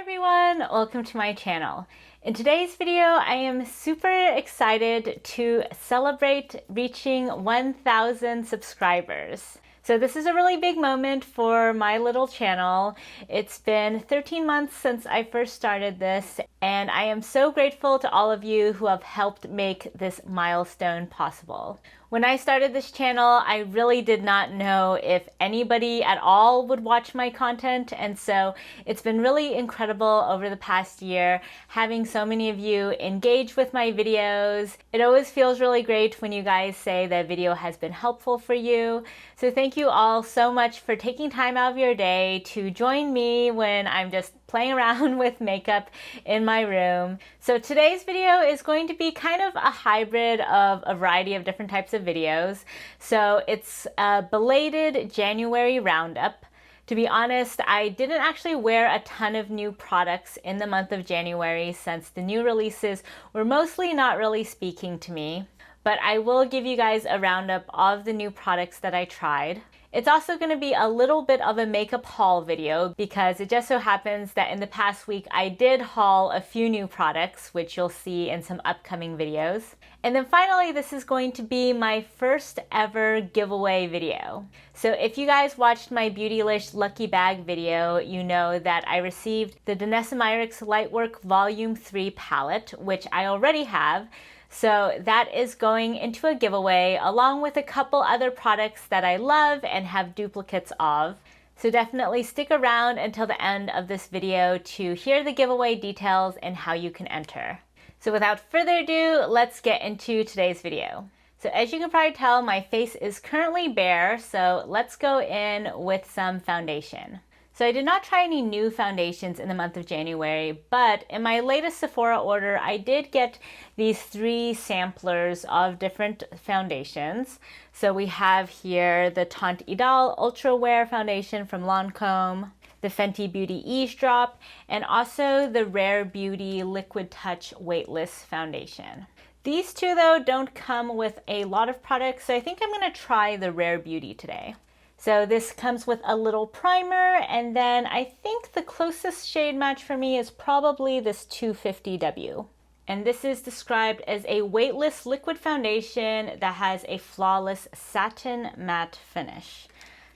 everyone, welcome to my channel. In today's video, I am super excited to celebrate reaching 1,000 subscribers. So this is a really big moment for my little channel. It's been 13 months since I first started this, and I am so grateful to all of you who have helped make this milestone possible. When I started this channel, I really did not know if anybody at all would watch my content, and so it's been really incredible over the past year having so many of you engage with my videos. It always feels really great when you guys say the video has been helpful for you. So thank you all so much for taking time out of your day to join me when I'm just playing around with makeup in my room. So today's video is going to be kind of a hybrid of a variety of different types of videos. So it's a belated January roundup. To be honest, I didn't actually wear a ton of new products in the month of January since the new releases were mostly not really speaking to me. But I will give you guys a roundup of the new products that I tried. It's also going to be a little bit of a makeup haul video because it just so happens that in the past week I did haul a few new products, which you'll see in some upcoming videos. And then finally, this is going to be my first ever giveaway video. So if you guys watched my Beautylish Lucky Bag video, you know that I received the Danessa Myricks Lightwork Volume 3 palette, which I already have. So that is going into a giveaway along with a couple other products that I love and have duplicates of. So definitely stick around until the end of this video to hear the giveaway details and how you can enter. So without further ado, let's get into today's video. So as you can probably tell, my face is currently bare, so let's go in with some foundation. So I did not try any new foundations in the month of January, but in my latest Sephora order, I did get these 3 samplers of different foundations. So we have here the Teint Idéal Ultra Wear Foundation from Lancome, the Fenty Beauty Eavesdrop, and also the Rare Beauty Liquid Touch Weightless Foundation. These 2 though don't come with a lot of products, so I think I'm going to try the Rare Beauty today. So this comes with a little primer, and then I think the closest shade match for me is probably this 250W. And this is described as a weightless liquid foundation that has a flawless satin matte finish.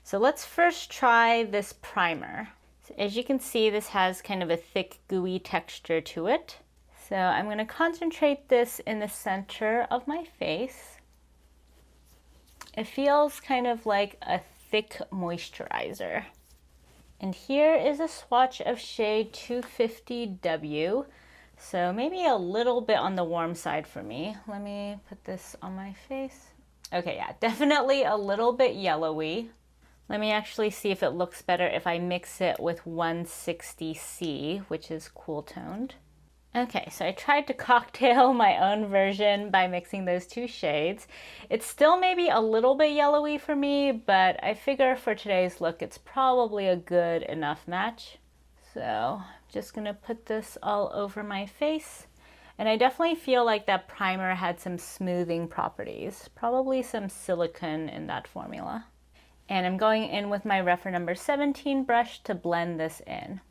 So let's first try this primer. So as you can see, this has kind of a thick, gooey texture to it. So I'm going to concentrate this in the center of my face. It feels kind of like a thick moisturizer. And here is a swatch of shade 250W. So maybe a little bit on the warm side for me. Let me put this on my face. Okay, yeah, definitely a little bit yellowy. Let me actually see if it looks better if I mix it with 160C, which is cool toned. Okay, so I tried to cocktail my own version by mixing those 2 shades. It's still maybe a little bit yellowy for me, but I figure for today's look it's probably a good enough match. So I'm just gonna put this all over my face. And I definitely feel like that primer had some smoothing properties, probably some silicone in that formula. And I'm going in with my Rephr number 17 brush to blend this in.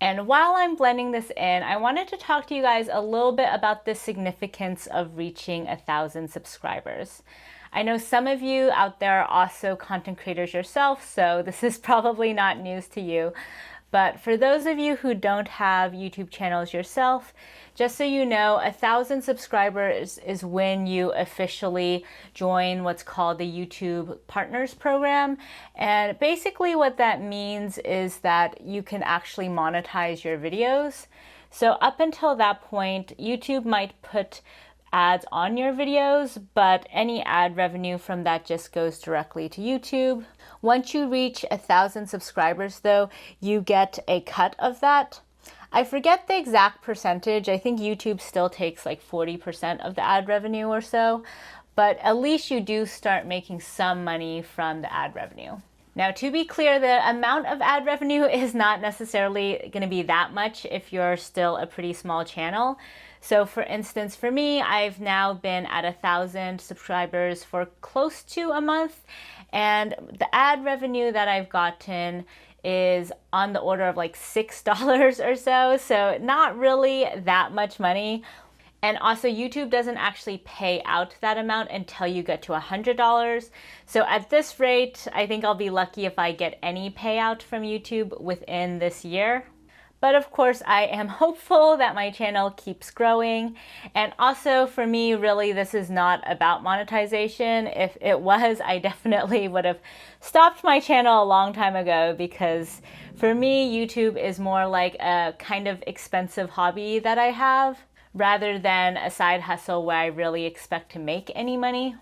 And while I'm blending this in, I wanted to talk to you guys a little bit about the significance of reaching 1,000 subscribers. I know some of you out there are also content creators yourself, so this is probably not news to you. But for those of you who don't have YouTube channels yourself, just so you know, 1,000 subscribers is when you officially join what's called the YouTube Partners Program. And basically what that means is that you can actually monetize your videos. So up until that point, YouTube might put ads on your videos, but any ad revenue from that just goes directly to YouTube. Once you reach 1,000 subscribers though, you get a cut of that. I forget the exact percentage. I think YouTube still takes like 40% of the ad revenue or so, but at least you do start making some money from the ad revenue. Now, to be clear, the amount of ad revenue is not necessarily going to be that much if you're still a pretty small channel. So for instance, for me, I've now been at 1,000 subscribers for close to a month, and the ad revenue that I've gotten is on the order of like $6 or so. So not really that much money. And also YouTube doesn't actually pay out that amount until you get to $100. So at this rate, I think I'll be lucky if I get any payout from YouTube within this year. But of course, I am hopeful that my channel keeps growing. And also for me, really, this is not about monetization. If it was, I definitely would have stopped my channel a long time ago, because for me, YouTube is more like a kind of expensive hobby that I have, rather than a side hustle where I really expect to make any money.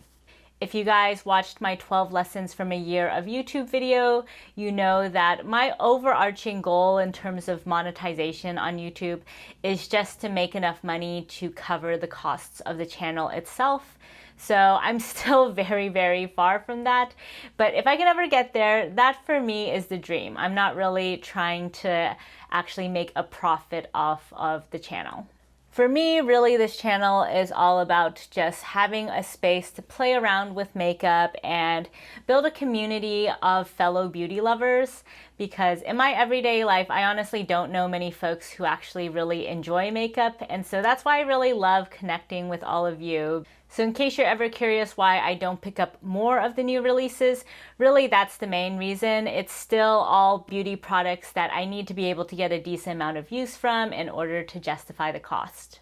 If you guys watched my 12 lessons from a year of YouTube video, you know that my overarching goal in terms of monetization on YouTube is just to make enough money to cover the costs of the channel itself. So I'm still very, very far from that. But if I can ever get there, that for me is the dream. I'm not really trying to actually make a profit off of the channel. For me, really, this channel is all about just having a space to play around with makeup and build a community of fellow beauty lovers, because in my everyday life, I honestly don't know many folks who actually really enjoy makeup, and so that's why I really love connecting with all of you. So in case you're ever curious why I don't pick up more of the new releases, really that's the main reason. It's still all beauty products that I need to be able to get a decent amount of use from in order to justify the cost.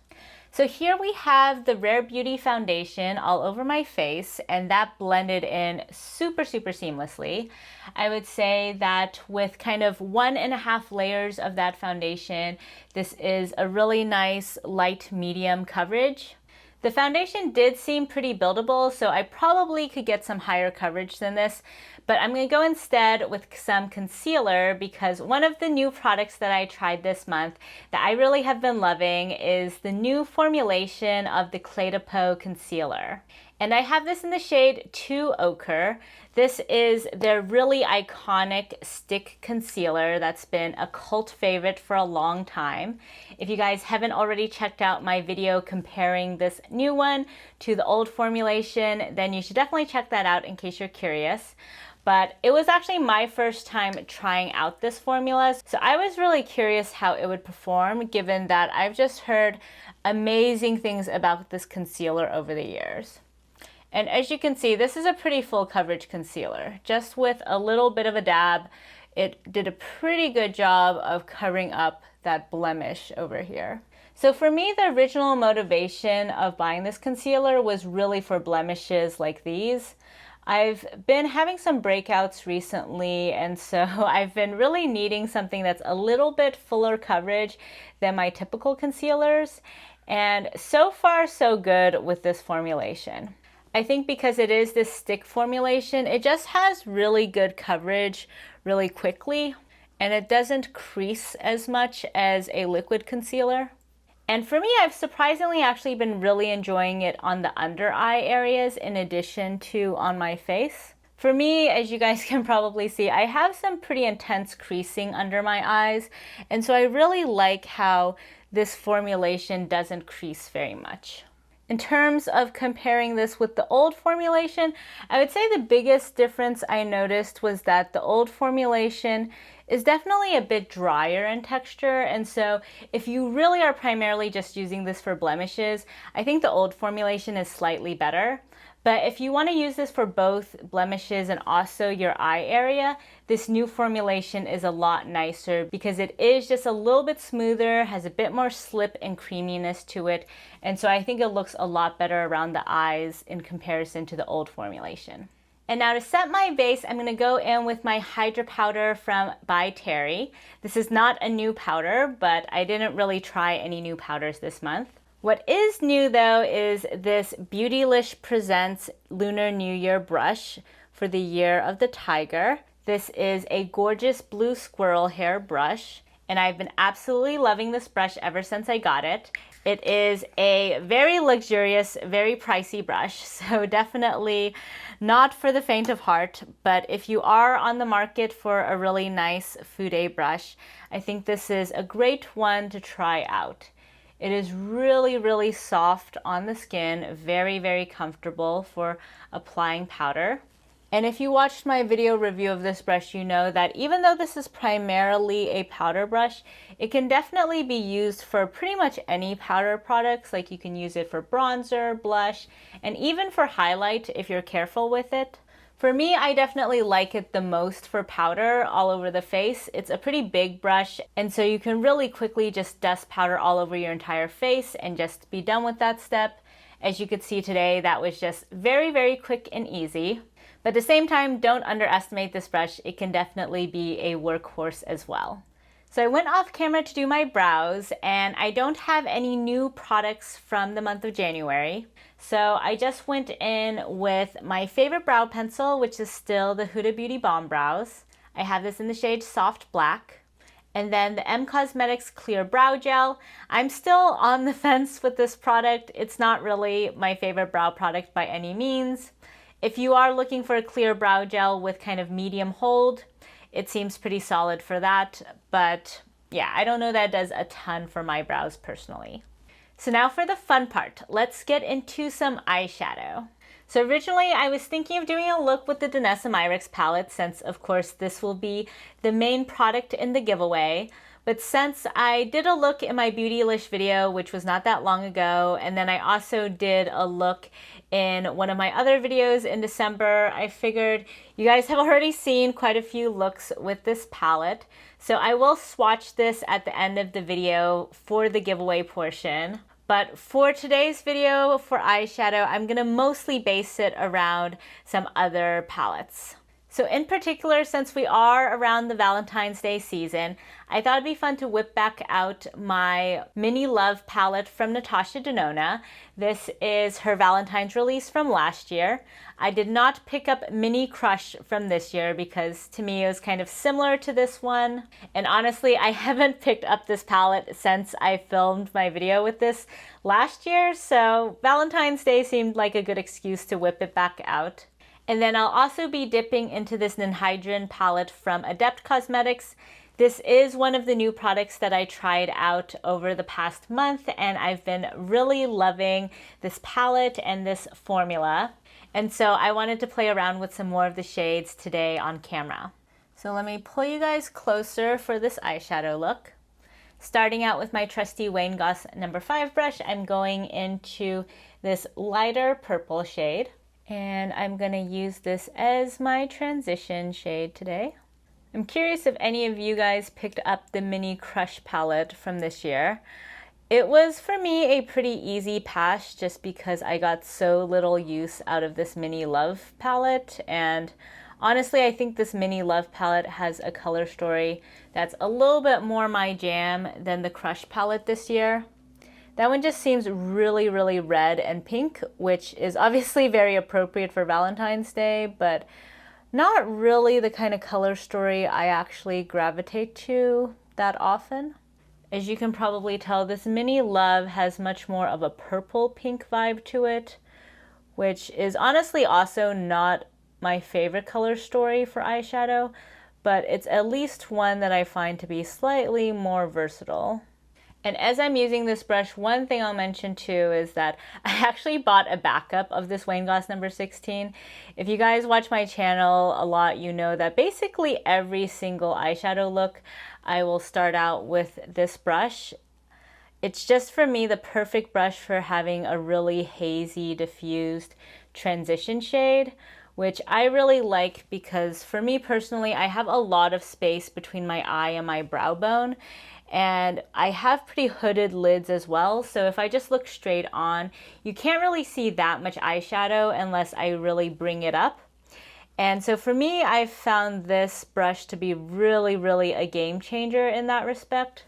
So here we have the Rare Beauty foundation all over my face, and that blended in super, super seamlessly. I would say that with kind of 1.5 layers of that foundation, this is a really nice light medium coverage. The foundation did seem pretty buildable, so I probably could get some higher coverage than this, but I'm going to go instead with some concealer, because one of the new products that I tried this month that I really have been loving is the new formulation of the Peau concealer. And I have this in the shade 2 Ocher. This is their really iconic stick concealer that's been a cult favorite for a long time. If you guys haven't already checked out my video comparing this new one to the old formulation, then you should definitely check that out in case you're curious. But it was actually my first time trying out this formula, so I was really curious how it would perform, given that I've just heard amazing things about this concealer over the years. And as you can see, this is a pretty full coverage concealer. Just with a little bit of a dab, it did a pretty good job of covering up that blemish over here. So for me, the original motivation of buying this concealer was really for blemishes like these. I've been having some breakouts recently, and so I've been really needing something that's a little bit fuller coverage than my typical concealers. And so far, so good with this formulation. I think because it is this stick formulation, it just has really good coverage really quickly, and it doesn't crease as much as a liquid concealer. And for me, I've surprisingly actually been really enjoying it on the under eye areas in addition to on my face. For me, as you guys can probably see, I have some pretty intense creasing under my eyes, and so I really like how this formulation doesn't crease very much. In terms of comparing this with the old formulation, I would say the biggest difference I noticed was that the old formulation is definitely a bit drier in texture, and so if you really are primarily just using this for blemishes, I think the old formulation is slightly better. But if you want to use this for both blemishes and also your eye area, this new formulation is a lot nicer because it is just a little bit smoother, has a bit more slip and creaminess to it, and so I think it looks a lot better around the eyes in comparison to the old formulation. And now to set my base, I'm going to go in with my Hydra-Powder from by Terry. This is not a new powder, but I didn't really try any new powders this month. What is new though is this Beautylish Presents Lunar New Year brush for the year of the tiger. This is a gorgeous blue squirrel hair brush, and I've been absolutely loving this brush ever since I got it. It is a very luxurious, very pricey brush, so definitely not for the faint of heart, but if you are on the market for a really nice Fude brush, I think this is a great one to try out. It is really, really soft on the skin, very, very comfortable for applying powder. And if you watched my video review of this brush, you know that even though this is primarily a powder brush, it can definitely be used for pretty much any powder products. Like you can use it for bronzer, blush, and even for highlight if you're careful with it. For me, I definitely like it the most for powder all over the face. It's a pretty big brush, and so you can really quickly just dust powder all over your entire face and just be done with that step. As you could see today, that was just very, very quick and easy. But at the same time, don't underestimate this brush. It can definitely be a workhorse as well. So I went off camera to do my brows, and I don't have any new products from the month of January. So I just went in with my favorite brow pencil, which is still the Huda Beauty Balm Brows. I have this in the shade Soft Black. And then the M Cosmetics Clear Brow Gel. I'm still on the fence with this product. It's not really my favorite brow product by any means. If you are looking for a clear brow gel with kind of medium hold, it seems pretty solid for that. But yeah, I don't know that it does a ton for my brows personally. So now for the fun part, let's get into some eyeshadow. So originally I was thinking of doing a look with the Danessa Myricks palette, since of course this will be the main product in the giveaway. But since I did a look in my Beautylish video, which was not that long ago, and then I also did a look in one of my other videos in December, I figured you guys have already seen quite a few looks with this palette. So I will swatch this at the end of the video for the giveaway portion. But for today's video for eyeshadow, I'm gonna mostly base it around some other palettes. So in particular, since we are around the Valentine's Day season, I thought it'd be fun to whip back out my Mini Love palette from Natasha Denona. This is her Valentine's release from last year. I did not pick up Mini Crush from this year because to me it was kind of similar to this one. And honestly, I haven't picked up this palette since I filmed my video with this last year, so Valentine's Day seemed like a good excuse to whip it back out. And then I'll also be dipping into this Ninhydrin palette from Adept Cosmetics. This is one of the new products that I tried out over the past month, and I've been really loving this palette and this formula. And so I wanted to play around with some more of the shades today on camera. So let me pull you guys closer for this eyeshadow look. Starting out with my trusty Goss No. 5 brush, I'm going into this lighter purple shade. And I'm going to use this as my transition shade today. I'm curious if any of you guys picked up the Mini Crush palette from this year. It was, for me, a pretty easy pass just because I got so little use out of this Mini Love palette. And honestly, I think this Mini Love palette has a color story that's a little bit more my jam than the Crush palette this year. That one just seems really, really red and pink, which is obviously very appropriate for Valentine's Day, but not really the kind of color story I actually gravitate to that often. As you can probably tell, this Mini Love has much more of a purple pink vibe to it, which is honestly also not my favorite color story for eyeshadow, but it's at least one that I find to be slightly more versatile. And as I'm using this brush, one thing I'll mention too is that I actually bought a backup of this Goss No. 16. If you guys watch my channel a lot, you know that basically every single eyeshadow look, I will start out with this brush. It's just for me the perfect brush for having a really hazy, diffused transition shade, which I really like because for me personally, I have a lot of space between my eye and my brow bone. And I have pretty hooded lids as well, so if I just look straight on, you can't really see that much eyeshadow unless I really bring it up. And so for me, I've found this brush to be really, really a game changer in that respect.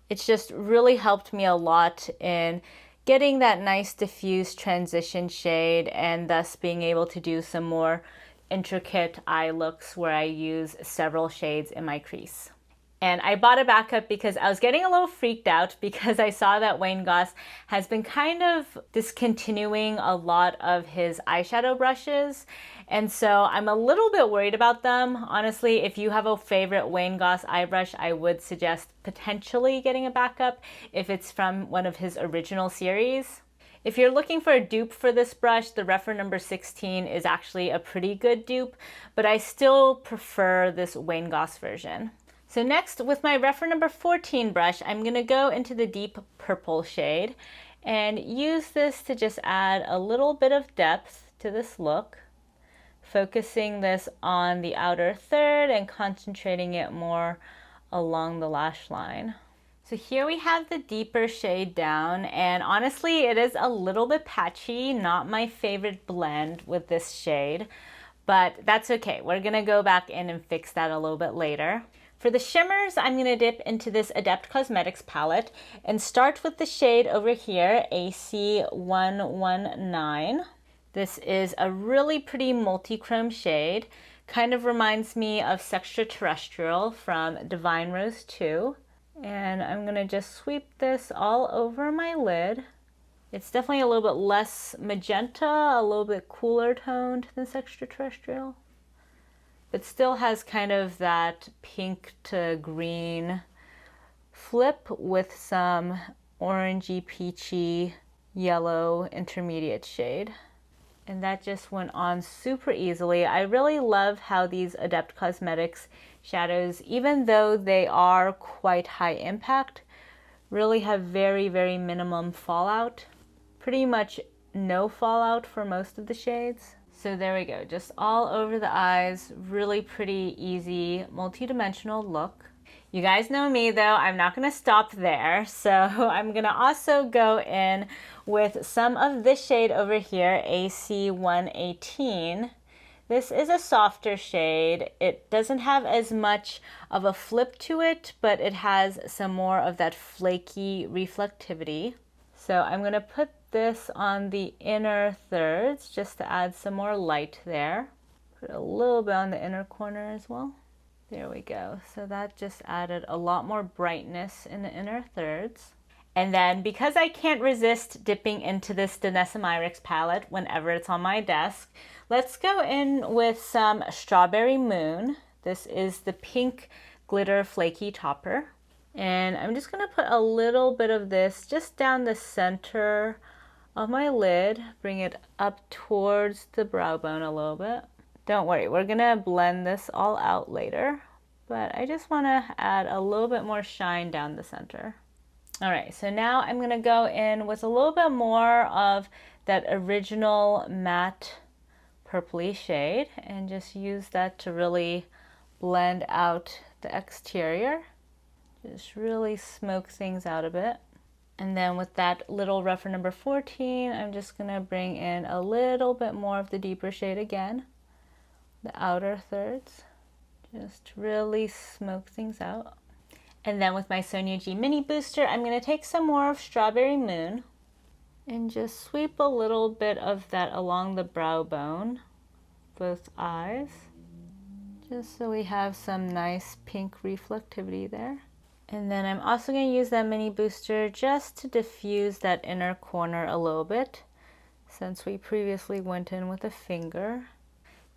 It's just really helped me a lot in getting that nice diffused transition shade and thus being able to do some more intricate eye looks where I use several shades in my crease. And I bought a backup because I was getting a little freaked out because I saw that Goss has been kind of discontinuing a lot of his eyeshadow brushes. And so I'm a little bit worried about them. Honestly, if you have a favorite Goss eye brush, I would suggest potentially getting a backup if it's from one of his original series. If you're looking for a dupe for this brush, the Refer number 16 is actually a pretty good dupe, but I still prefer this Wayne Goss version. So next, with my Refer number 14 brush, I'm gonna go into the deep purple shade and use this to just add a little bit of depth to this look, focusing this on the outer third and concentrating it more along the lash line. So here we have the deeper shade down, and honestly it is a little bit patchy, not my favorite blend with this shade, but that's okay. We're gonna go back in and fix that a little bit later. For the shimmers, I'm gonna dip into this Adept Cosmetics palette and start with the shade over here, AC119. This is a really pretty multi-chrome shade. Kind of reminds me of Sextraterrestrial from Divine Rose 2. And I'm gonna just sweep this all over my lid. It's definitely a little bit less magenta, a little bit cooler toned than Sextraterrestrial, but still has kind of that pink to green flip with some orangey, peachy, yellow intermediate shade. And that just went on super easily. I really love how these Adept Cosmetics shadows, even though they are quite high impact, really have very, very minimum fallout. Pretty much no fallout for most of the shades. So there we go, just all over the eyes, really pretty, easy, multi-dimensional look. You guys know me though, I'm not gonna stop there. So I'm gonna also go in with some of this shade over here, AC118. This is a softer shade. It doesn't have as much of a flip to it, but it has some more of that flaky reflectivity. So I'm gonna put this on the inner thirds just to add some more light there. Put a little bit on the inner corner as well. There we go. So that just added a lot more brightness in the inner thirds. And then because I can't resist dipping into this Danessa Myricks palette whenever it's on my desk, let's go in with some Strawberry Moon. This is the pink glitter flaky topper. And I'm just gonna put a little bit of this just down the center of my lid, bring it up towards the brow bone a little bit. Don't worry, we're gonna blend this all out later, but I just wanna add a little bit more shine down the center. All right, so now I'm gonna go in with a little bit more of that original matte purpley shade and just use that to really blend out the exterior. Just really smoke things out a bit. And then with that little Refer number 14, I'm just gonna bring in a little bit more of the deeper shade again. The outer thirds, just really smoke things out. And then with my Sonia G Mini Booster, I'm going to take some more of Strawberry Moon and just sweep a little bit of that along the brow bone, both eyes, just so we have some nice pink reflectivity there. And then I'm also going to use that Mini Booster just to diffuse that inner corner a little bit, since we previously went in with a finger.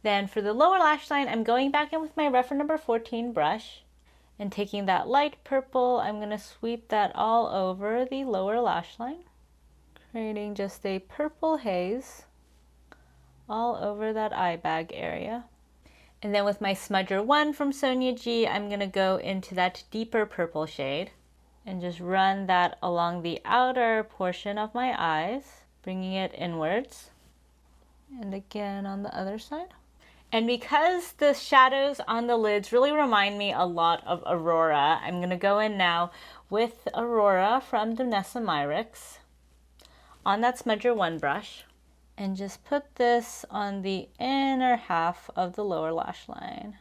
Then for the lower lash line, I'm going back in with my Refer number 14 brush and taking that light purple, I'm going to sweep that all over the lower lash line, creating just a purple haze all over that eye bag area. And then with my Smudger 1 from Sonia G, I'm going to go into that deeper purple shade and just run that along the outer portion of my eyes, bringing it inwards. And again on the other side. And because the shadows on the lids really remind me a lot of Aurora, I'm going to go in now with Aurora from Danessa Myricks on that Smudger 1 brush and just put this on the inner half of the lower lash line.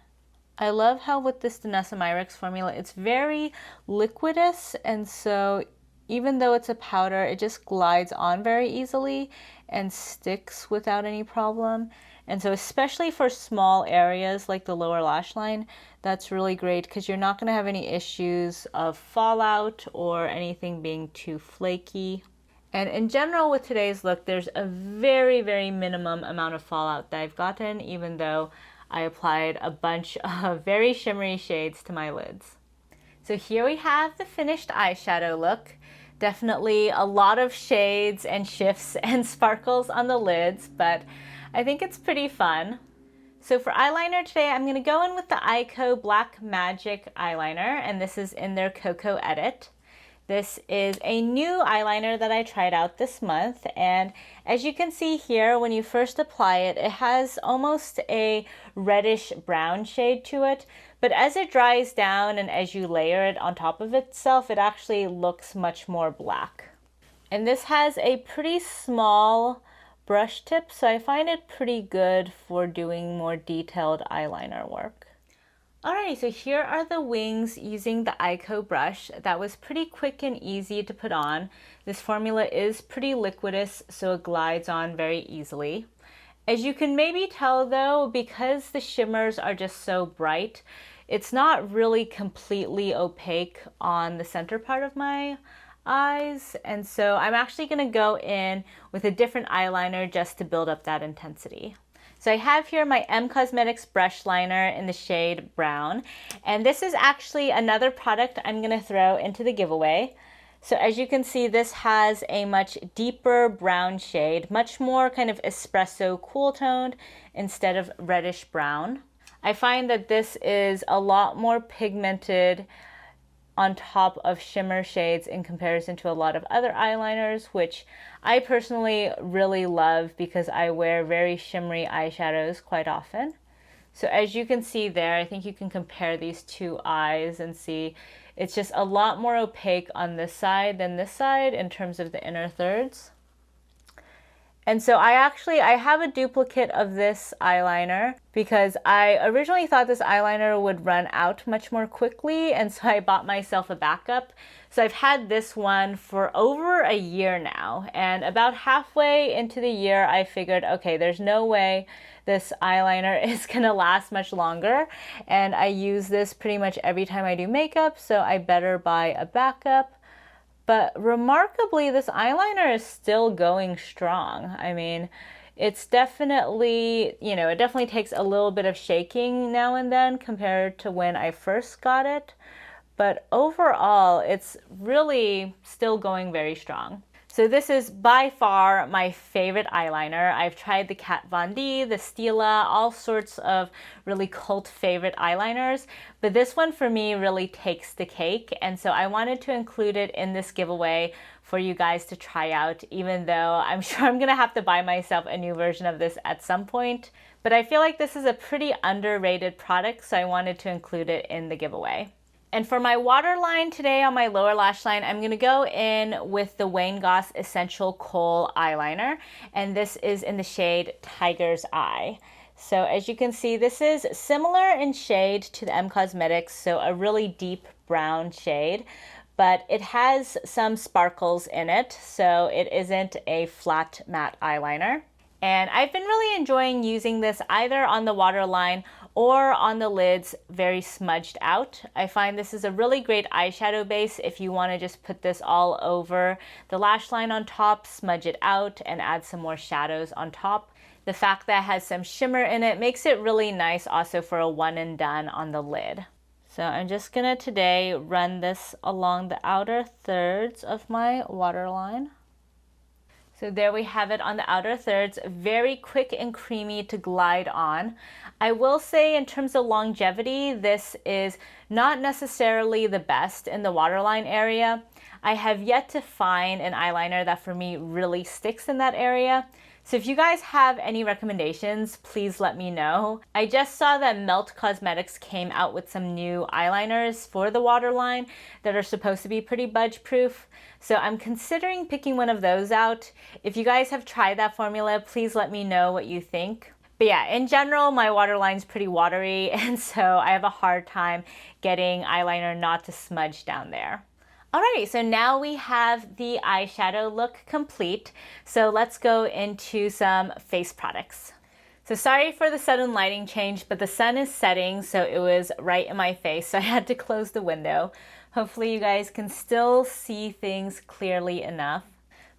I love how with this Danessa Myricks formula, it's very liquidous, and so even though it's a powder, it just glides on very easily and sticks without any problem. And so especially for small areas like the lower lash line, that's really great because you're not going to have any issues of fallout or anything being too flaky. And in general with today's look, there's a very, very minimum amount of fallout that I've gotten, even though I applied a bunch of very shimmery shades to my lids. So here we have the finished eyeshadow look. Definitely a lot of shades and shifts and sparkles on the lids, but I think it's pretty fun. So for eyeliner today, I'm going to go in with the Eyeko Black Magic eyeliner, and this is in their Cocoa Edit. This is a new eyeliner that I tried out this month, and as you can see here, when you first apply it, it has almost a reddish brown shade to it, but as it dries down and as you layer it on top of itself, it actually looks much more black. And this has a pretty small brush tip, so I find it pretty good for doing more detailed eyeliner work. Alright, so here are the wings using the Eyeko brush. That was pretty quick and easy to put on. This formula is pretty liquidous, so it glides on very easily. As you can maybe tell though, because the shimmers are just so bright, it's not really completely opaque on the center part of my eyes, and so I'm actually going to go in with a different eyeliner just to build up that intensity. So I have here my Cosmetics brush liner in the shade Brown, and this is actually another product I'm going to throw into the giveaway. So as you can see, this has a much deeper brown shade, much more kind of espresso cool toned instead of reddish brown. I find that this is a lot more pigmented on top of shimmer shades in comparison to a lot of other eyeliners, which I personally really love because I wear very shimmery eyeshadows quite often. So as you can see there, I think you can compare these two eyes and see it's just a lot more opaque on this side than this side in terms of the inner thirds. And so I have a duplicate of this eyeliner because I originally thought this eyeliner would run out much more quickly, and so I bought myself a backup. So I've had this one for over a year now, and about halfway into the year I figured, okay, there's no way this eyeliner is gonna last much longer, and I use this pretty much every time I do makeup, so I better buy a backup. But remarkably, this eyeliner is still going strong. I mean, it's definitely, it definitely takes a little bit of shaking now and then compared to when I first got it. But overall, it's really still going very strong. So this is by far my favorite eyeliner. I've tried the Kat Von D, the Stila, all sorts of really cult favorite eyeliners, but this one for me really takes the cake, and so I wanted to include it in this giveaway for you guys to try out, even though I'm sure I'm gonna have to buy myself a new version of this at some point. But I feel like this is a pretty underrated product, so I wanted to include it in the giveaway. And for my waterline today on my lower lash line, I'm going to go in with the Wayne Goss Essential Kohl eyeliner, and this is in the shade Tiger's Eye. So as you can see, this is similar in shade to the Cosmetics, so a really deep brown shade, but it has some sparkles in it, so it isn't a flat matte eyeliner. And I've been really enjoying using this either on the waterline or on the lids very smudged out. I find this is a really great eyeshadow base if you want to just put this all over the lash line on top, smudge it out, and add some more shadows on top. The fact that it has some shimmer in it makes it really nice also for a one and done on the lid. So I'm just gonna today run this along the outer thirds of my waterline. So there we have it on the outer thirds, very quick and creamy to glide on. I will say in terms of longevity, this is not necessarily the best in the waterline area. I have yet to find an eyeliner that for me really sticks in that area. So if you guys have any recommendations, please let me know. I just saw that Melt Cosmetics came out with some new eyeliners for the waterline that are supposed to be pretty budge proof. So I'm considering picking one of those out. If you guys have tried that formula, please let me know what you think. But yeah, in general, my waterline's pretty watery, and so I have a hard time getting eyeliner not to smudge down there. Alrighty, so now we have the eyeshadow look complete. So let's go into some face products. So sorry for the sudden lighting change, but the sun is setting, so it was right in my face, so I had to close the window. Hopefully you guys can still see things clearly enough.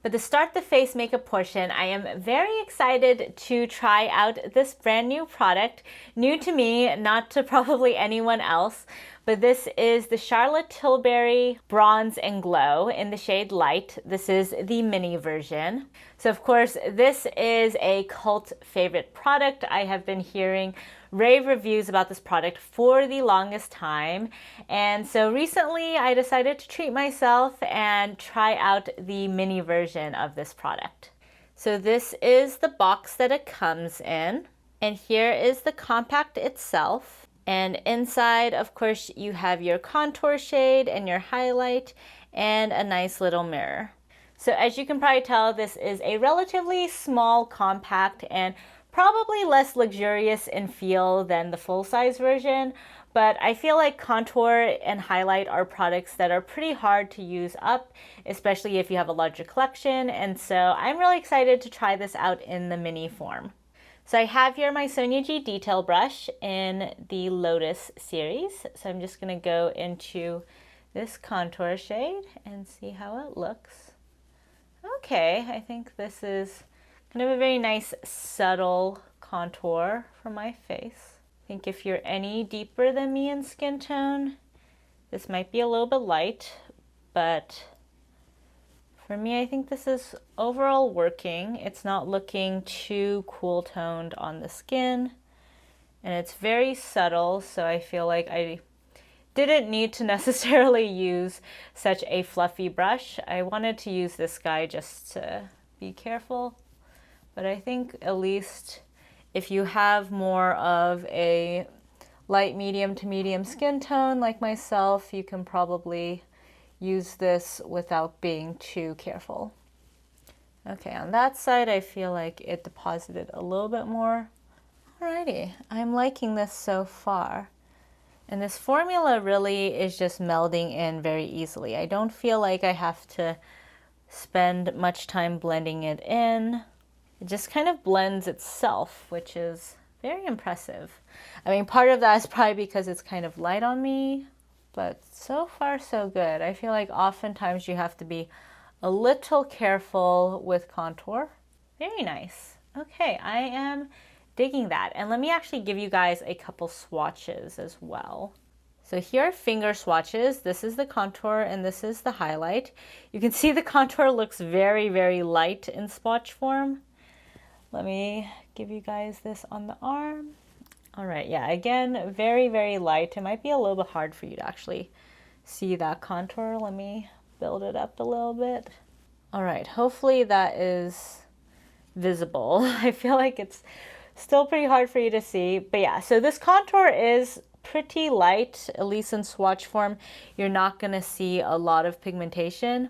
But to start the face makeup portion, I am very excited to try out this brand new product. New to me, not to probably anyone else, but this is the Charlotte Tilbury Bronze and Glow in the shade Light. This is the mini version. So of course, this is a cult favorite product. I have been hearing rave reviews about this product for the longest time. And so recently I decided to treat myself and try out the mini version of this product. So this is the box that it comes in. And here is the compact itself. And inside, of course, you have your contour shade and your highlight and a nice little mirror. So as you can probably tell, this is a relatively small compact and probably less luxurious in feel than the full-size version, but I feel like contour and highlight are products that are pretty hard to use up, especially if you have a larger collection, and so I'm really excited to try this out in the mini form. So I have here my Sonia G detail brush in the Lotus series, so I'm just going to go into this contour shade and see how it looks. Okay, I think this is kind of a very nice subtle contour for my face. I think if you're any deeper than me in skin tone, this might be a little bit light, but for me, I think this is overall working. It's not looking too cool toned on the skin, and it's very subtle, so I feel like I didn't need to necessarily use such a fluffy brush. I wanted to use this guy just to be careful. But I think at least if you have more of a light medium to medium skin tone like myself, you can probably use this without being too careful. Okay, on that side, I feel like it deposited a little bit more. Alrighty, I'm liking this so far. And this formula really is just melding in very easily. I don't feel like I have to spend much time blending it in. It just kind of blends itself, which is very impressive. I mean, part of that is probably because it's kind of light on me, but so far so good. I feel like oftentimes you have to be a little careful with contour. Very nice. Okay, I am digging that. And let me actually give you guys a couple swatches as well. So here are finger swatches. This is the contour and this is the highlight. You can see the contour looks very, very light in swatch form. Let me give you guys this on the arm. All right, yeah, again, very, very light. It might be a little bit hard for you to actually see that contour. Let me build it up a little bit. All right, hopefully that is visible. I feel like it's still pretty hard for you to see, but yeah, so this contour is pretty light, at least in swatch form. You're not gonna see a lot of pigmentation.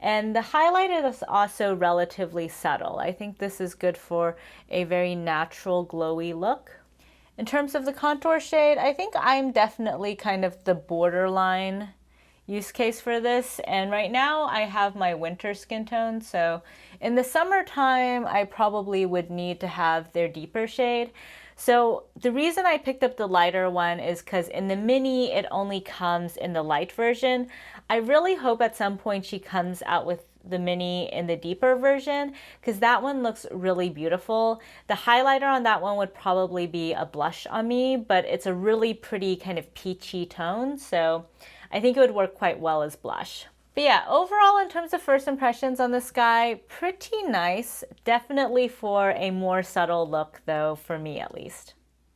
And the highlight is also relatively subtle. I think this is good for a very natural glowy look. In terms of the contour shade, I think I'm definitely kind of the borderline use case for this. And right now I have my winter skin tone. So in the summertime, I probably would need to have their deeper shade. So the reason I picked up the lighter one is because in the mini, it only comes in the light version. I really hope at some point she comes out with the mini in the deeper version because that one looks really beautiful. The highlighter on that one would probably be a blush on me, but it's a really pretty kind of peachy tone. So I think it would work quite well as blush. But yeah, overall in terms of first impressions on this guy, pretty nice. Definitely for a more subtle look though, for me at least.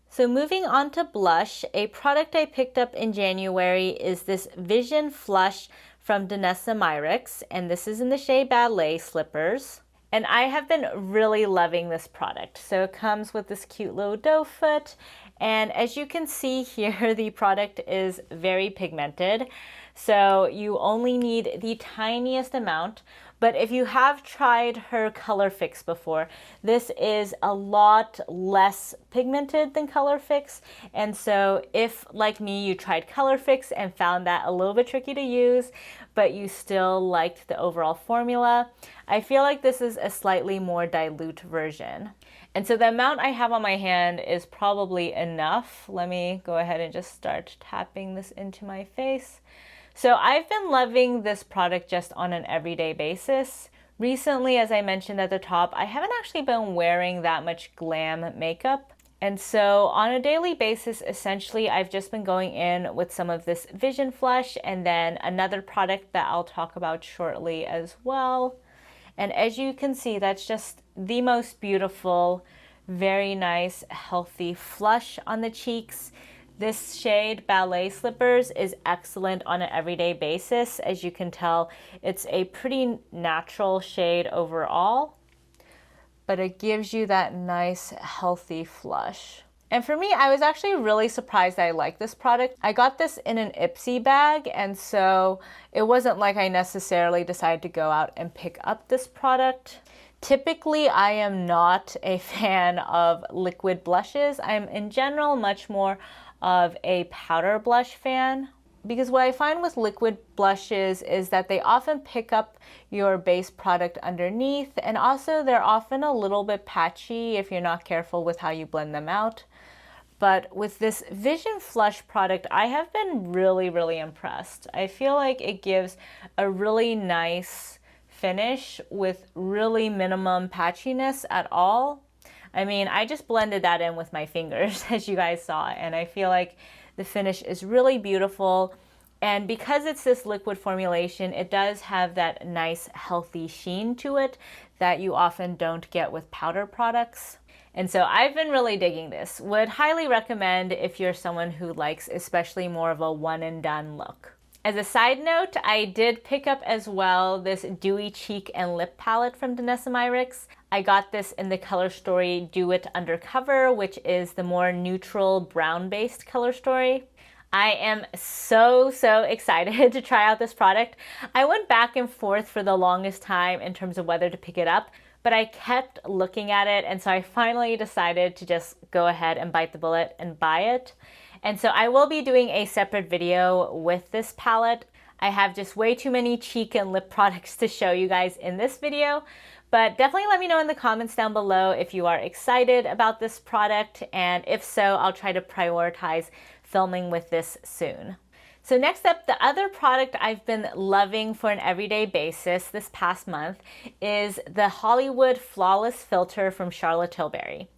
So moving on to blush, a product I picked up in January is this Vision Flush from Danessa Myricks, and this is in the shade Ballet Slippers. And I have been really loving this product. So it comes with this cute little doe foot, and as you can see here, the product is very pigmented. So you only need the tiniest amount, but if you have tried her Color Fix before, this is a lot less pigmented than Color Fix. And so if, like me, you tried Color Fix and found that a little bit tricky to use, but you still liked the overall formula, I feel like this is a slightly more dilute version. And so the amount I have on my hand is probably enough. Let me go ahead and just start tapping this into my face. So I've been loving this product just on an everyday basis. Recently, as I mentioned at the top, I haven't actually been wearing that much glam makeup. And so on a daily basis, essentially, I've just been going in with some of this Vision Flush and then another product that I'll talk about shortly as well. And as you can see, that's just the most beautiful, very nice, healthy flush on the cheeks. This shade, Ballet Slippers, is excellent on an everyday basis. As you can tell, it's a pretty natural shade overall, but it gives you that nice, healthy flush. And for me, I was actually really surprised that I like this product. I got this in an Ipsy bag, and so it wasn't like I necessarily decided to go out and pick up this product. Typically, I am not a fan of liquid blushes. I'm in general much more of a powder blush fan, because what I find with liquid blushes is that they often pick up your base product underneath, and also they're often a little bit patchy if you're not careful with how you blend them out. But with this Vision Flush product, I have been really impressed. I feel like it gives a really nice finish with really minimum patchiness at all. I mean, I just blended that in with my fingers, as you guys saw, and I feel like the finish is really beautiful. And because it's this liquid formulation, it does have that nice, healthy sheen to it that you often don't get with powder products. And so I've been really digging this. Would highly recommend if you're someone who likes especially more of a one and done look. As a side note, I did pick up as well this Dewy Cheek and Lip Palette from Danessa Myricks. I got this in the color story Do It Undercover, which is the more neutral brown-based color story. I am so excited to try out this product. I went back and forth for the longest time in terms of whether to pick it up, but I kept looking at it, and so I finally decided to just go ahead and bite the bullet and buy it. And so I will be doing a separate video with this palette. I have just way too many cheek and lip products to show you guys in this video, but definitely let me know in the comments down below if you are excited about this product, and if so, I'll try to prioritize filming with this soon. So next up, the other product I've been loving for an everyday basis this past month is the Hollywood Flawless Filter from Charlotte Tilbury.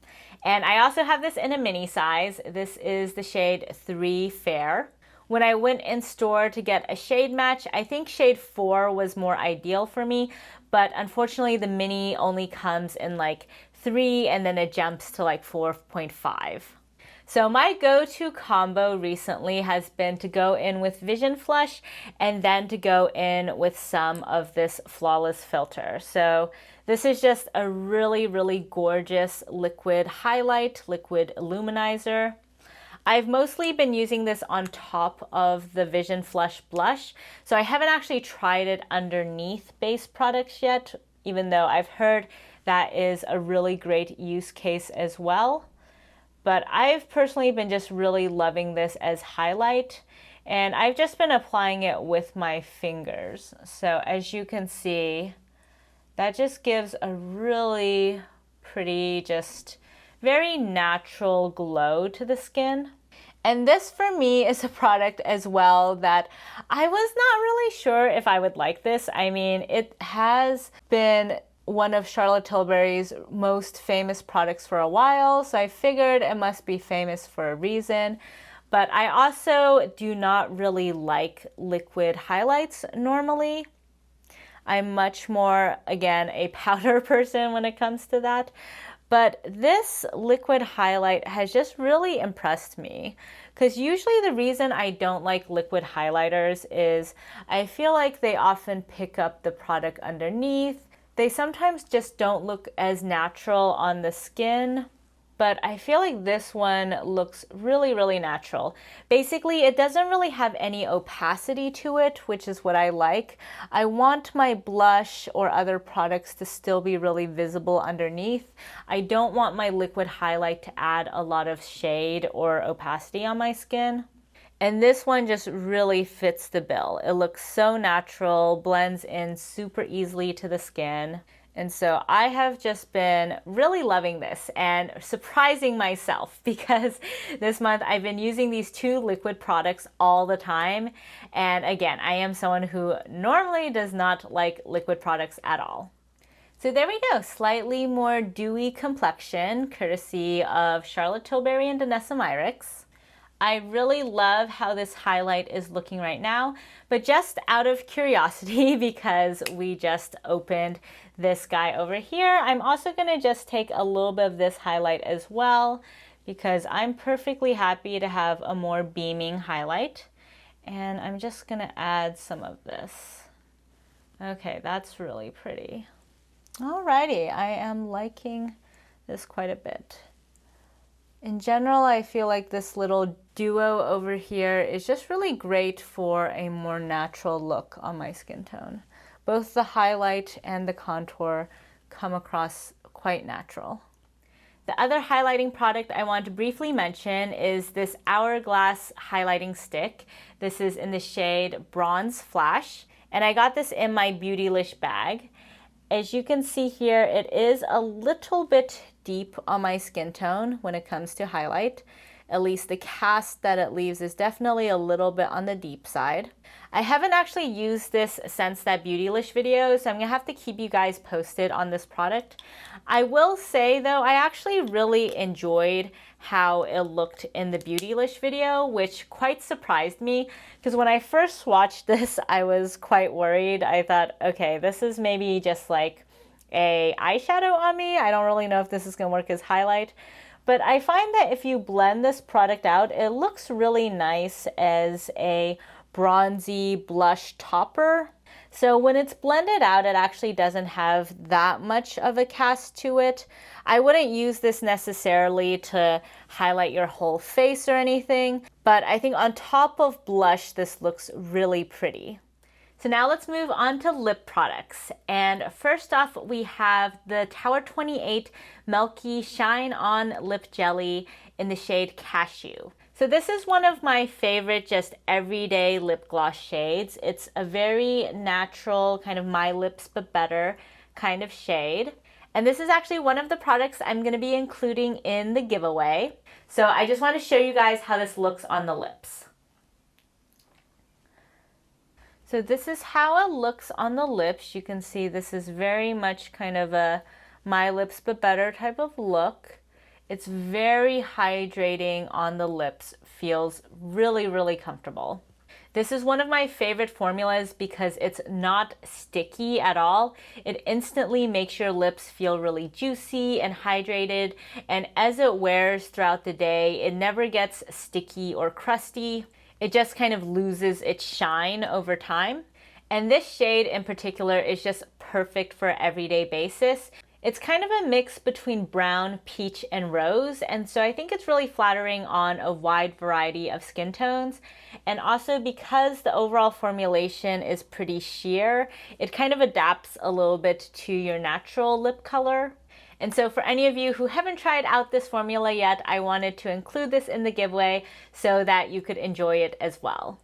And I also have this in a mini size. This is the shade 3 Fair. When I went in store to get a shade match, I think shade 4 was more ideal for me, but unfortunately the mini only comes in like 3 and then it jumps to like 4.5. So my go-to combo recently has been to go in with Vision Flush and then to go in with some of this Flawless Filter. So this is just a really gorgeous liquid highlight, liquid illuminizer. I've mostly been using this on top of the Vision Flush blush, so I haven't actually tried it underneath base products yet, even though I've heard that is a really great use case as well. But I've personally been just really loving this as highlight, and I've just been applying it with my fingers. So as you can see, that just gives a really pretty, just very natural glow to the skin. And this for me is a product as well that I was not really sure if I would like this. I mean, it has been one of Charlotte Tilbury's most famous products for a while, so I figured it must be famous for a reason. But I also do not really like liquid highlights normally. I'm much more, again, a powder person when it comes to that. But this liquid highlight has just really impressed me, because usually the reason I don't like liquid highlighters is I feel like they often pick up the product underneath. They sometimes just don't look as natural on the skin, but I feel like this one looks really natural. Basically, it doesn't really have any opacity to it, which is what I like. I want my blush or other products to still be really visible underneath. I don't want my liquid highlight to add a lot of shade or opacity on my skin. And this one just really fits the bill. It looks so natural, blends in super easily to the skin. And so I have just been really loving this and surprising myself, because this month I've been using these two liquid products all the time. And again, I am someone who normally does not like liquid products at all. So there we go, slightly more dewy complexion, courtesy of Charlotte Tilbury and Danessa Myricks. I really love how this highlight is looking right now, but just out of curiosity, because we just opened this guy over here, I'm also gonna just take a little bit of this highlight as well, because I'm perfectly happy to have a more beaming highlight. And I'm just gonna add some of this. Okay, that's really pretty. Alrighty, I am liking this quite a bit. In general, I feel like this little duo over here is just really great for a more natural look on my skin tone. Both the highlight and the contour come across quite natural. The other highlighting product I want to briefly mention is this Hourglass highlighting stick. This is in the shade Bronze Flash, and I got this in my Beautylish bag. As you can see here, it is a little bit deep on my skin tone when it comes to highlight. At least the cast that it leaves is definitely a little bit on the deep side. I haven't actually used this since that Beautylish video, so I'm gonna have to keep you guys posted on this product. I will say though, I actually really enjoyed how it looked in the Beautylish video, which quite surprised me, because when I first watched this, I was quite worried. I thought, okay, this is maybe just like a eyeshadow on me. I don't really know if this is gonna work as highlight. But I find that if you blend this product out, it looks really nice as a bronzy blush topper. So when it's blended out, it actually doesn't have that much of a cast to it. I wouldn't use this necessarily to highlight your whole face or anything, but I think on top of blush, this looks really pretty. So now let's move on to lip products. And first off, we have the Tower 28 Milky ShineOn Lip Jelly in the shade Cashew. So this is one of my favorite just everyday lip gloss shades. It's a very natural, kind of my lips but better kind of shade. And this is actually one of the products I'm gonna be including in the giveaway. So I just wanna show you guys how this looks on the lips. So this is how it looks on the lips. You can see this is very much kind of a my lips but better type of look. It's very hydrating on the lips, feels really, really comfortable. This is one of my favorite formulas because it's not sticky at all. It instantly makes your lips feel really juicy and hydrated, and as it wears throughout the day, it never gets sticky or crusty. It just kind of loses its shine over time. And this shade in particular is just perfect for an everyday basis. It's kind of a mix between brown, peach, and rose, and so I think it's really flattering on a wide variety of skin tones. And also because the overall formulation is pretty sheer, it kind of adapts a little bit to your natural lip color. And so for any of you who haven't tried out this formula yet, I wanted to include this in the giveaway so that you could enjoy it as well.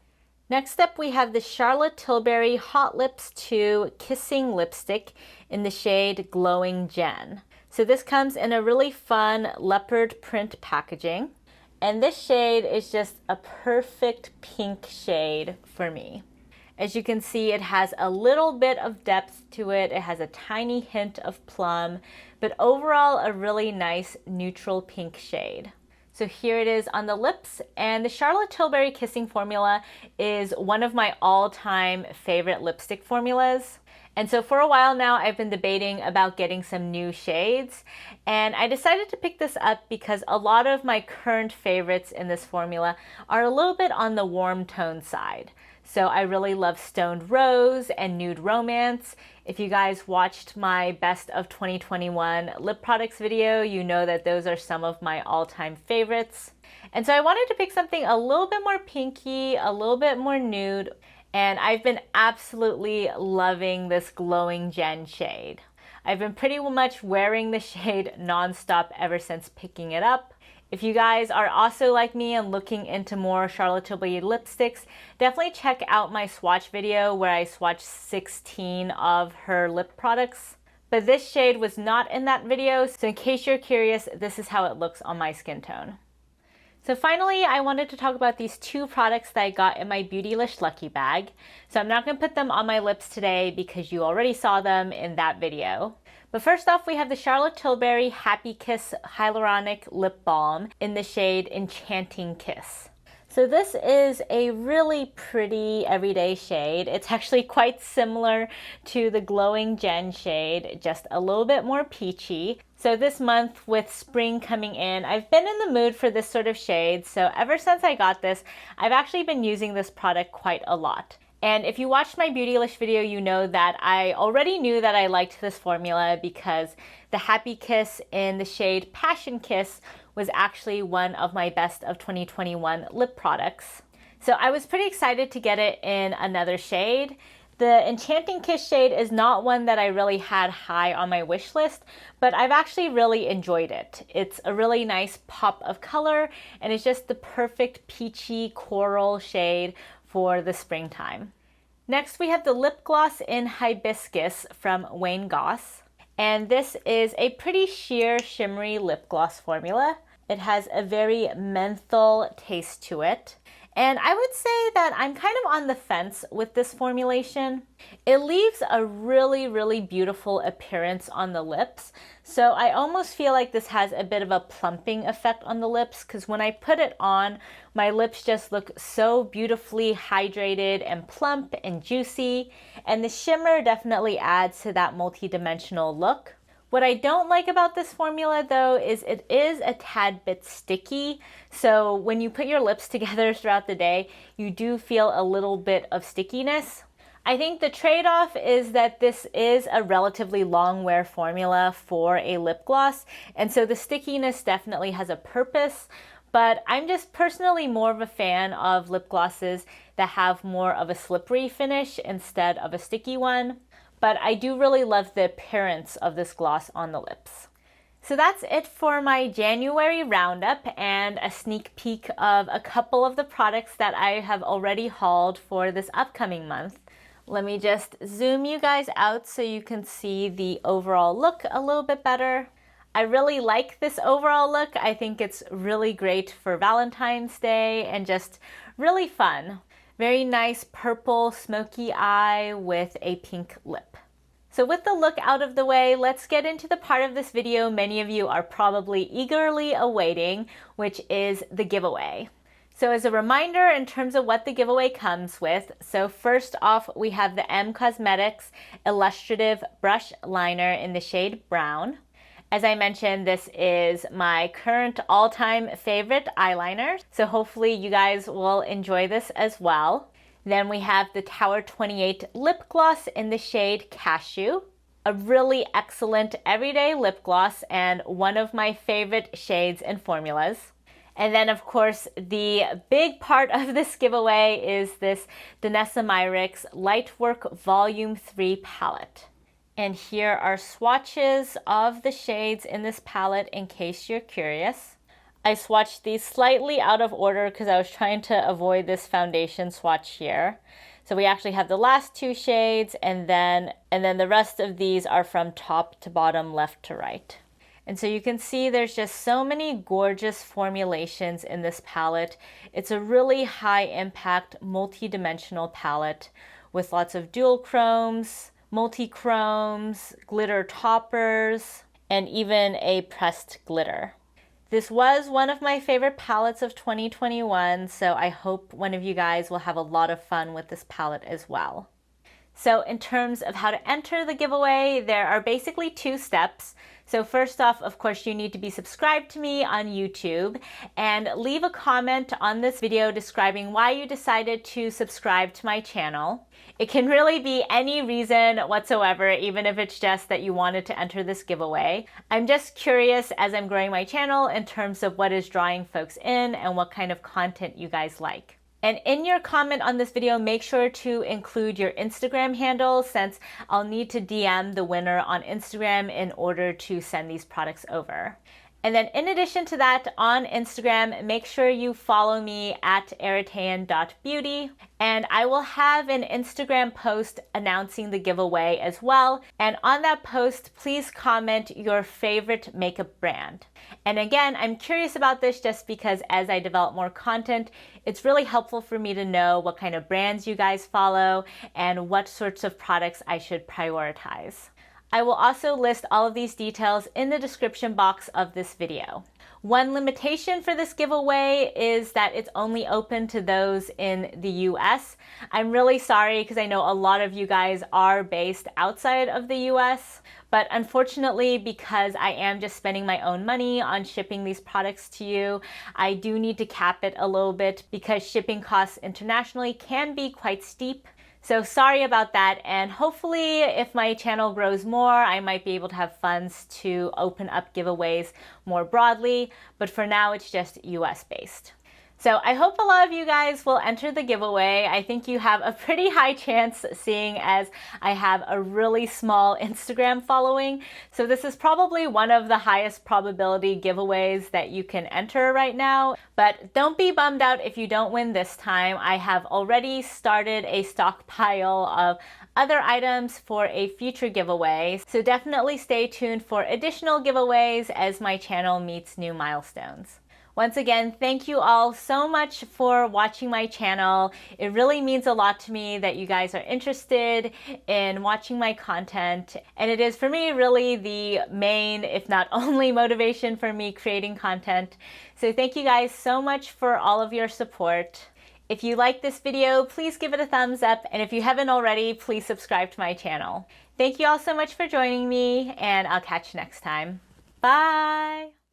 Next up, we have the Charlotte Tilbury Hot Lips 2 Kissing Lipstick in the shade Glowing Gen. So this comes in a really fun leopard print packaging. And this shade is just a perfect pink shade for me. As you can see, it has a little bit of depth to it. It has a tiny hint of plum, but overall a really nice neutral pink shade. So here it is on the lips, and the Charlotte Tilbury Kissing formula is one of my all-time favorite lipstick formulas. And so for a while now, I've been debating about getting some new shades, and I decided to pick this up because a lot of my current favorites in this formula are a little bit on the warm tone side. So I really love Stoned Rose and Nude Romance. If you guys watched my Best of 2021 lip products video, you know that those are some of my all-time favorites. And so I wanted to pick something a little bit more pinky, a little bit more nude, and I've been absolutely loving this Glowing Gen shade. I've been pretty much wearing the shade nonstop ever since picking it up. If you guys are also like me and looking into more Charlotte Tilbury lipsticks, definitely check out my swatch video where I swatched 16 of her lip products. But this shade was not in that video, so in case you're curious, this is how it looks on my skin tone. So finally, I wanted to talk about these two products that I got in my Beautylish Lucky Bag. So I'm not going to put them on my lips today because you already saw them in that video. But first off, we have the Charlotte Tilbury Happikiss Hyaluronic Lip Balm in the shade Enchanting Kiss. So this is a really pretty everyday shade. It's actually quite similar to the Glowing Gen shade, just a little bit more peachy. So this month with spring coming in, I've been in the mood for this sort of shade. So ever since I got this, I've actually been using this product quite a lot. And if you watched my Beautylish video, you know that I already knew that I liked this formula because the Happikiss in the shade Passion Kiss was actually one of my best of 2021 lip products. So I was pretty excited to get it in another shade. The Enchanting Kiss shade is not one that I really had high on my wish list, but I've actually really enjoyed it. It's a really nice pop of color, and it's just the perfect peachy coral shade for the springtime. Next, we have the lip gloss in Hibiscus from Wayne Goss. And this is a pretty sheer shimmery lip gloss formula. It has a very menthol taste to it. And I would say that I'm kind of on the fence with this formulation. It leaves a really, really beautiful appearance on the lips. So I almost feel like this has a bit of a plumping effect on the lips because when I put it on, my lips just look so beautifully hydrated and plump and juicy. And the shimmer definitely adds to that multi-dimensional look. What I don't like about this formula though is it is a tad bit sticky. So when you put your lips together throughout the day, you do feel a little bit of stickiness. I think the trade-off is that this is a relatively long wear formula for a lip gloss. And so the stickiness definitely has a purpose, but I'm just personally more of a fan of lip glosses that have more of a slippery finish instead of a sticky one. But I do really love the appearance of this gloss on the lips. So that's it for my January roundup and a sneak peek of a couple of the products that I have already hauled for this upcoming month. Let me just zoom you guys out so you can see the overall look a little bit better. I really like this overall look. I think it's really great for Valentine's Day and just really fun. Very nice purple smoky eye with a pink lip. So with the look out of the way, let's get into the part of this video many of you are probably eagerly awaiting, which is the giveaway. So as a reminder in terms of what the giveaway comes with, so first off we have the M Cosmetics Illustrative Brush Liner in the shade Brown. As I mentioned, this is my current all-time favorite eyeliner, so hopefully you guys will enjoy this as well. Then we have the Tower 28 Lip Gloss in the shade Cashew, a really excellent everyday lip gloss and one of my favorite shades and formulas. And then of course the big part of this giveaway is this Danessa Myricks Lightwork Volume 3 palette. And here are swatches of the shades in this palette in case you're curious. I swatched these slightly out of order because I was trying to avoid this foundation swatch here. So we actually have the last two shades and then the rest of these are from top to bottom, left to right. And so you can see there's just so many gorgeous formulations in this palette. It's a really high impact multi-dimensional palette with lots of dual chromes, multi-chromes, glitter toppers, and even a pressed glitter. This was one of my favorite palettes of 2021, so I hope one of you guys will have a lot of fun with this palette as well. So in terms of how to enter the giveaway, there are basically two steps. So first off, of course, you need to be subscribed to me on YouTube and leave a comment on this video describing why you decided to subscribe to my channel. It can really be any reason whatsoever, even if it's just that you wanted to enter this giveaway. I'm just curious as I'm growing my channel in terms of what is drawing folks in and what kind of content you guys like. And in your comment on this video, make sure to include your Instagram handle since I'll need to DM the winner on Instagram in order to send these products over. And then in addition to that, on Instagram, make sure you follow me at eritaian.beauty. And I will have an Instagram post announcing the giveaway as well. And on that post, please comment your favorite makeup brand. And again, I'm curious about this just because as I develop more content, it's really helpful for me to know what kind of brands you guys follow and what sorts of products I should prioritize. I will also list all of these details in the description box of this video. One limitation for this giveaway is that it's only open to those in the US. I'm really sorry because I know a lot of you guys are based outside of the US, but unfortunately, because I am just spending my own money on shipping these products to you, I do need to cap it a little bit because shipping costs internationally can be quite steep. So sorry about that, and hopefully if my channel grows more, I might be able to have funds to open up giveaways more broadly, but for now it's just US based. So I hope a lot of you guys will enter the giveaway. I think you have a pretty high chance seeing as I have a really small Instagram following. So this is probably one of the highest probability giveaways that you can enter right now. But don't be bummed out if you don't win this time. I have already started a stockpile of other items for a future giveaway. So definitely stay tuned for additional giveaways as my channel meets new milestones. Once again, thank you all so much for watching my channel. It really means a lot to me that you guys are interested in watching my content. And it is for me really the main, if not only, motivation for me creating content. So thank you guys so much for all of your support. If you like this video, please give it a thumbs up. And if you haven't already, please subscribe to my channel. Thank you all so much for joining me, and I'll catch you next time. Bye!